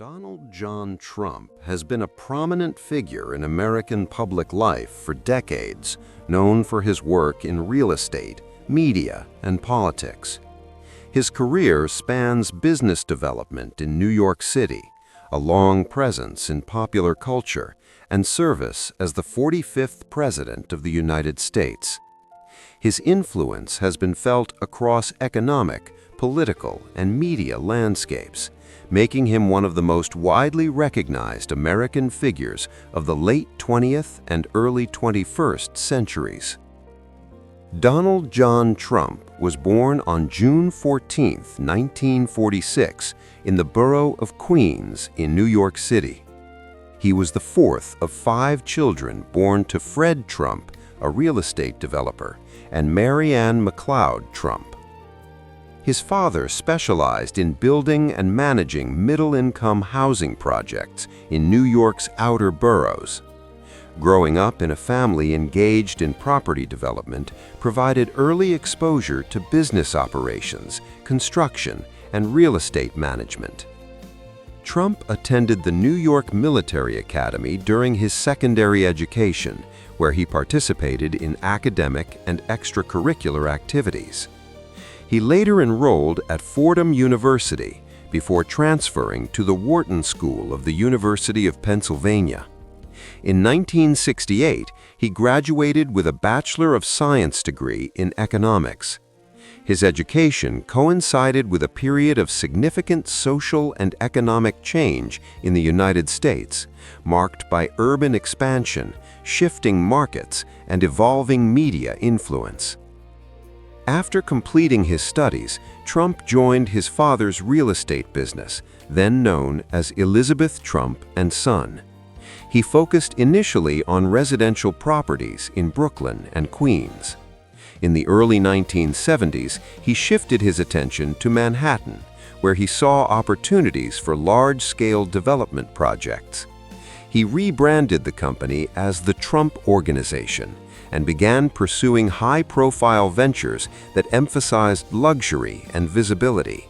Donald John Trump has been a prominent figure in American public life for decades, known for his work in real estate, media, and politics. His career spans business development in New York City, a long presence in popular culture, and service as the 45th President of the United States. His influence has been felt across economic, political, and media landscapes, making him one of the most widely recognized American figures of the late 20th and early 21st centuries. Donald John Trump was born on June 14, 1946, in the borough of Queens in New York City. He was the fourth of 5 children born to Fred Trump, a real estate developer, and Mary Ann McLeod Trump. His father specialized in building and managing middle-income housing projects in New York's outer boroughs. Growing up in a family engaged in property development provided early exposure to business operations, construction, and real estate management. Trump attended the New York Military Academy during his secondary education, where he participated in academic and extracurricular activities. He later enrolled at Fordham University before transferring to the Wharton School of the University of Pennsylvania. In 1968, he graduated with a Bachelor of Science degree in economics. His education coincided with a period of significant social and economic change in the United States, marked by urban expansion, shifting markets, and evolving media influence. After completing his studies, Trump joined his father's real estate business, then known as Elizabeth Trump and Son. He focused initially on residential properties in Brooklyn and Queens. In the early 1970s, he shifted his attention to Manhattan, where he saw opportunities for large-scale development projects. He rebranded the company as the Trump Organization and began pursuing high-profile ventures that emphasized luxury and visibility.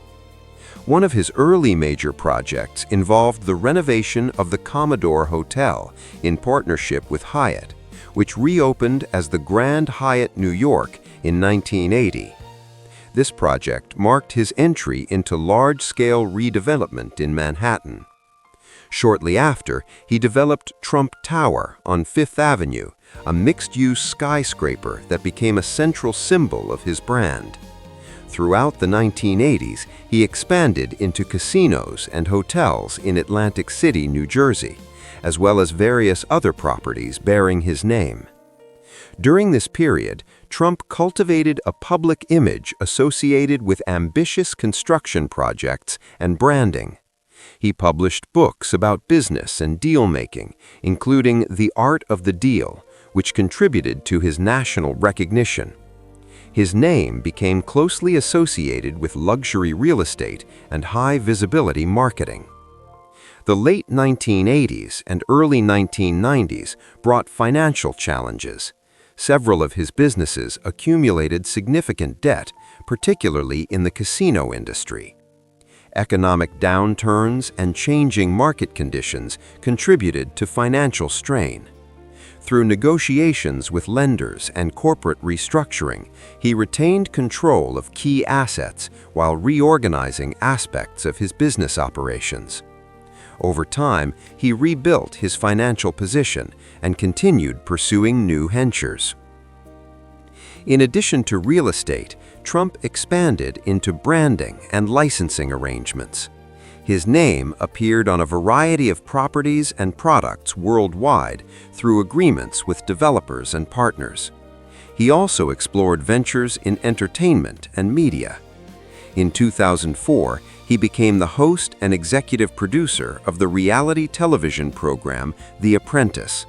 One of his early major projects involved the renovation of the Commodore Hotel in partnership with Hyatt, which reopened as the Grand Hyatt New York in 1980. This project marked his entry into large-scale redevelopment in Manhattan. Shortly after, he developed Trump Tower on Fifth Avenue, a mixed-use skyscraper that became a central symbol of his brand. Throughout the 1980s, he expanded into casinos and hotels in Atlantic City, New Jersey, as well as various other properties bearing his name. During this period, Trump cultivated a public image associated with ambitious construction projects and branding. He published books about business and deal-making, including The Art of the Deal, which contributed to his national recognition. His name became closely associated with luxury real estate and high-visibility marketing. The late 1980s and early 1990s brought financial challenges. Several of his businesses accumulated significant debt, particularly in the casino industry. Economic downturns and changing market conditions contributed to financial strain. Through negotiations with lenders and corporate restructuring, he retained control of key assets while reorganizing aspects of his business operations. Over time, he rebuilt his financial position and continued pursuing new ventures. In addition to real estate, Trump expanded into branding and licensing arrangements. His name appeared on a variety of properties and products worldwide through agreements with developers and partners. He also explored ventures in entertainment and media. In 2004, he became the host and executive producer of the reality television program The Apprentice.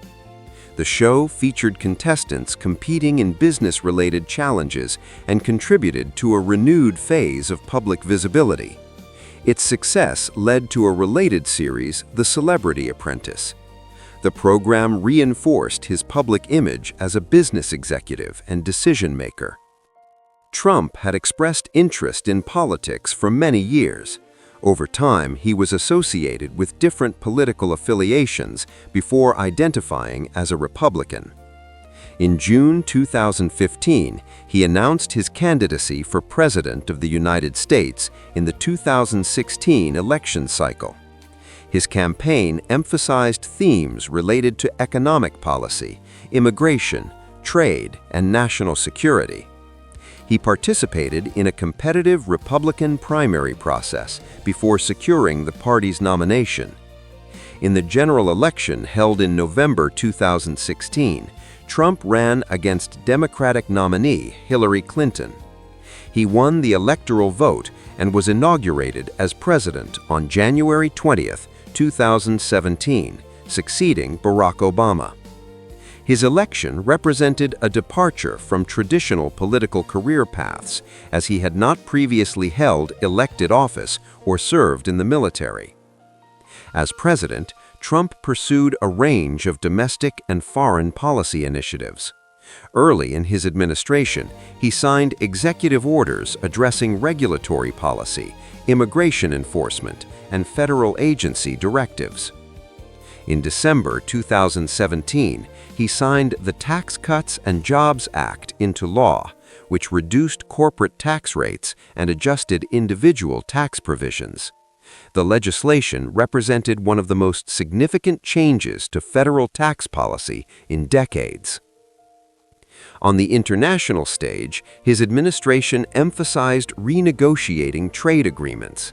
The show featured contestants competing in business-related challenges and contributed to a renewed phase of public visibility. Its success led to a related series, The Celebrity Apprentice. The program reinforced his public image as a business executive and decision-maker. Trump had expressed interest in politics for many years. Over time, he was associated with different political affiliations before identifying as a Republican. In June 2015, he announced his candidacy for President of the United States in the 2016 election cycle. His campaign emphasized themes related to economic policy, immigration, trade, and national security. He participated in a competitive Republican primary process before securing the party's nomination. In the general election held in November 2016, Trump ran against Democratic nominee Hillary Clinton. He won the electoral vote and was inaugurated as president on January 20, 2017, succeeding Barack Obama. His election represented a departure from traditional political career paths, as he had not previously held elected office or served in the military. As president, Trump pursued a range of domestic and foreign policy initiatives. Early in his administration, he signed executive orders addressing regulatory policy, immigration enforcement, and federal agency directives. In December 2017, he signed the Tax Cuts and Jobs Act into law, which reduced corporate tax rates and adjusted individual tax provisions. The legislation represented one of the most significant changes to federal tax policy in decades. On the international stage, his administration emphasized renegotiating trade agreements.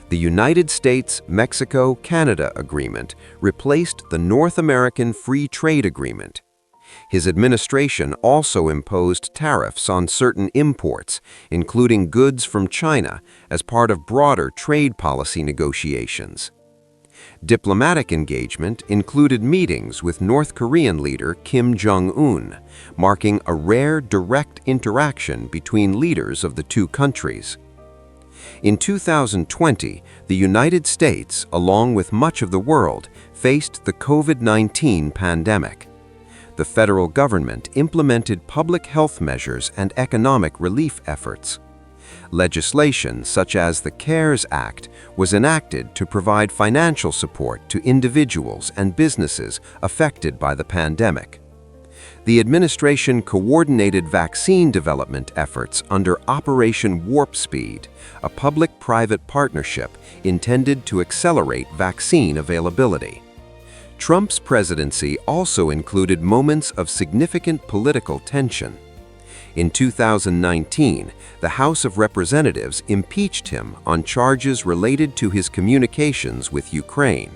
The United States-Mexico-Canada Agreement replaced the North American Free Trade Agreement. His administration also imposed tariffs on certain imports, including goods from China, as part of broader trade policy negotiations. Diplomatic engagement included meetings with North Korean leader Kim Jong-un, marking a rare direct interaction between leaders of the two countries. In 2020, the United States, along with much of the world, faced the COVID-19 pandemic. The federal government implemented public health measures and economic relief efforts. Legislation such as the CARES Act was enacted to provide financial support to individuals and businesses affected by the pandemic. The administration coordinated vaccine development efforts under Operation Warp Speed, a public-private partnership intended to accelerate vaccine availability. Trump's presidency also included moments of significant political tension. In 2019, the House of Representatives impeached him on charges related to his communications with Ukraine.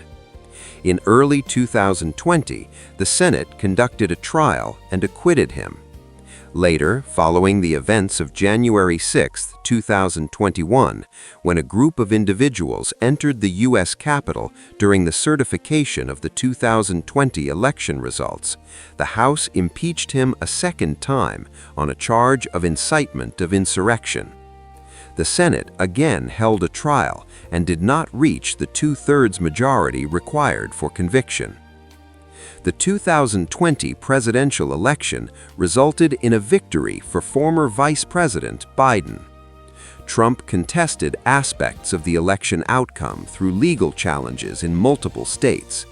In early 2020, the Senate conducted a trial and acquitted him. Later, following the events of January 6, 2021, when a group of individuals entered the U.S. Capitol during the certification of the 2020 election results, the House impeached him a second time on a charge of incitement of insurrection. The Senate again held a trial and did not reach the two-thirds majority required for conviction. The 2020 presidential election resulted in a victory for former Vice President Biden. Trump contested aspects of the election outcome through legal challenges in multiple states.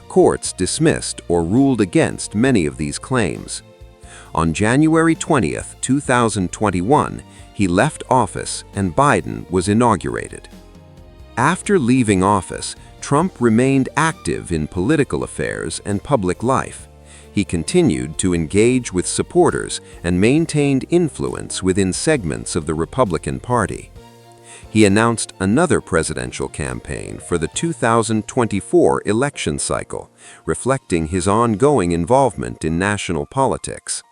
Courts dismissed or ruled against many of these claims. On January 20, 2021, he left office and Biden was inaugurated. After leaving office, Trump remained active in political affairs and public life. He continued to engage with supporters and maintained influence within segments of the Republican Party. He announced another presidential campaign for the 2024 election cycle, reflecting his ongoing involvement in national politics.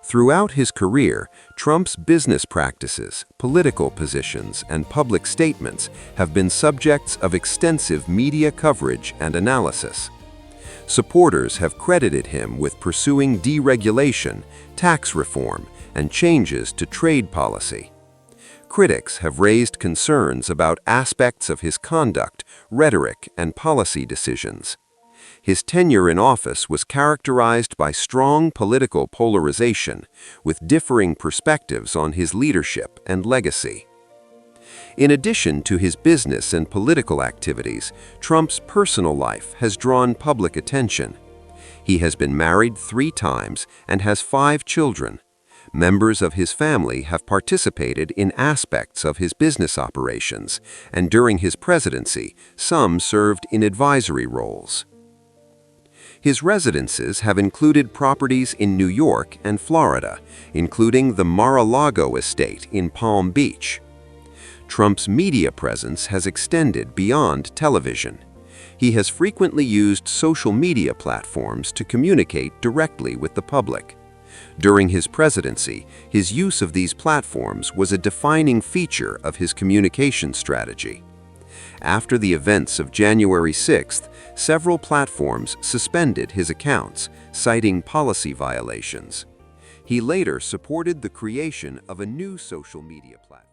Throughout his career, Trump's business practices, political positions, and public statements have been subjects of extensive media coverage and analysis. Supporters have credited him with pursuing deregulation, tax reform, and changes to trade policy. Critics have raised concerns about aspects of his conduct, rhetoric, and policy decisions. His tenure in office was characterized by strong political polarization, with differing perspectives on his leadership and legacy. In addition to his business and political activities, Trump's personal life has drawn public attention. He has been married 3 times and has 5 children. Members of his family have participated in aspects of his business operations, and during his presidency, some served in advisory roles. His residences have included properties in New York and Florida, including the Mar-a-Lago estate in Palm Beach. Trump's media presence has extended beyond television. He has frequently used social media platforms to communicate directly with the public. During his presidency, his use of these platforms was a defining feature of his communication strategy. After the events of January 6th, several platforms suspended his accounts, citing policy violations. He later supported the creation of a new social media platform.